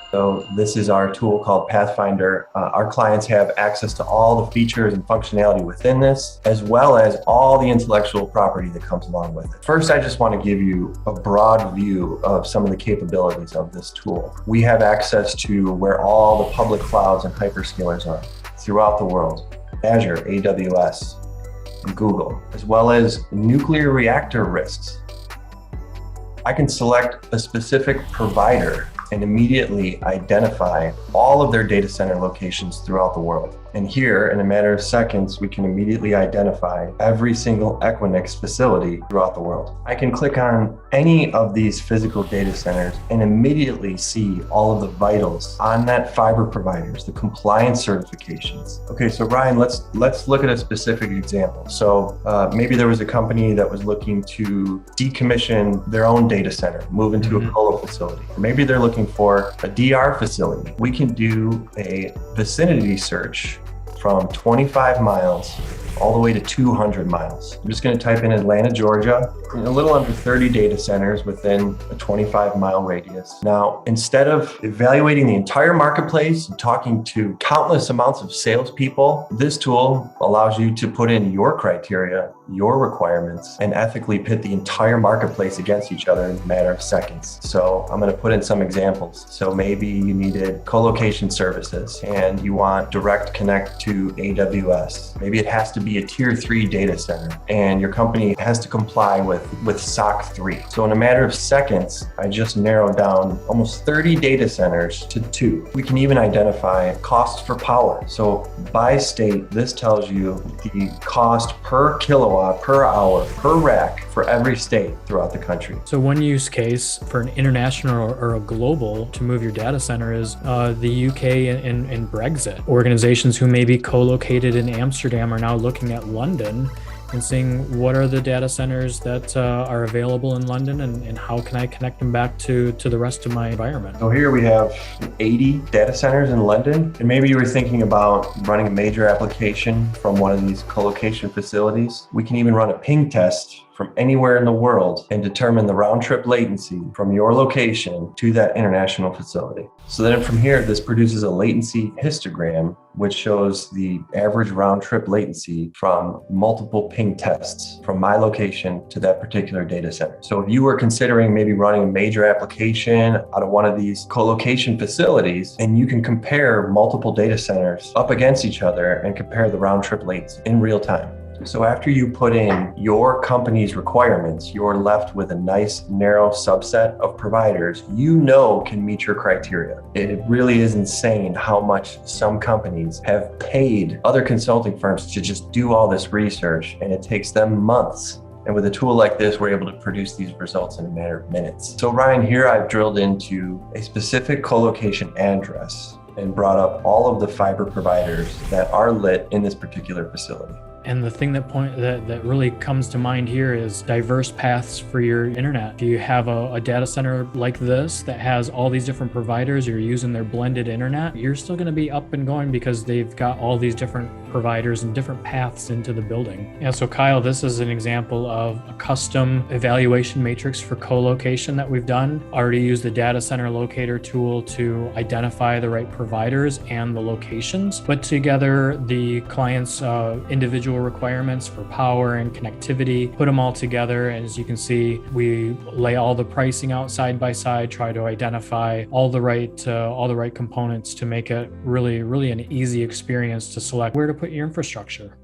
So this is our tool called Pathfinder. Our clients have access to all the features and functionality within this, as well as all the intellectual property that comes along with it. First, I just want to give you a broad view of some of the capabilities of this tool. We have access to where all the public clouds and hyperscalers are throughout the world: Azure, AWS, and Google, as well as nuclear reactor risks. I can select a specific provider and immediately identify all of their data center locations throughout the world. And here, in a matter of seconds, we can immediately identify every single Equinix facility throughout the world. I can click on any of these physical data centers and immediately see all of the vitals on that fiber providers, the compliance certifications. Okay, so Ryan, let's look at a specific example. So maybe there was a company that was looking to decommission their own data center, move into a colo facility. Or maybe they're looking for a DR facility. We can do a vicinity search from 25 miles all the way to 200 miles. I'm just going to type in Atlanta, Georgia, a little under 30 data centers within a 25-mile radius. Now, instead of evaluating the entire marketplace and talking to countless amounts of salespeople, this tool allows you to put in your criteria, your requirements, and ethically pit the entire marketplace against each other in a matter of seconds. So I'm going to put in some examples. So maybe you needed co-location services and you want direct connect to AWS. Maybe it has to be a tier 3 data center and your company has to comply with SOC 3. So in a matter of seconds, I just narrowed down almost 30 data centers to 2. We can even identify costs for power. So by state, this tells you the cost per kilowatt, per hour, per rack for every state throughout the country. So one use case for an international or a global to move your data center is the UK and Brexit. Organizations who may be co-located in Amsterdam are now looking at London and seeing what are the data centers that are available in London and how can I connect them back to the rest of my environment. So here we have 80 data centers in London, and maybe you were thinking about running a major application from one of these co-location facilities. We can even run a ping test from anywhere in the world and determine the round trip latency from your location to that international facility. So then from here, this produces a latency histogram, which shows the average round trip latency from multiple ping tests from my location to that particular data center. So if you were considering maybe running a major application out of one of these co-location facilities, and you can compare multiple data centers up against each other and compare the round trip latency in real time. So after you put in your company's requirements, you're left with a nice narrow subset of providers you know can meet your criteria. It really is insane how much some companies have paid other consulting firms to just do all this research, and it takes them months. And with a tool like this, we're able to produce these results in a matter of minutes. So Ryan, here I've drilled into a specific co-location address and brought up all of the fiber providers that are lit in this particular facility. And the thing that really comes to mind here is diverse paths for your internet. If you have a data center like this that has all these different providers, you're using their blended internet, you're still going to be up and going because they've got all these different providers and different paths into the building. Yeah, so Kyle, this is an example of a custom evaluation matrix for co-location that we've done. Already used the data center locator tool to identify the right providers and the locations, put together the client's individual requirements for power and connectivity, put them all together, and as you can see, we lay all the pricing out side by side, try to identify all the right components to make it really an easy experience to select where to put your infrastructure.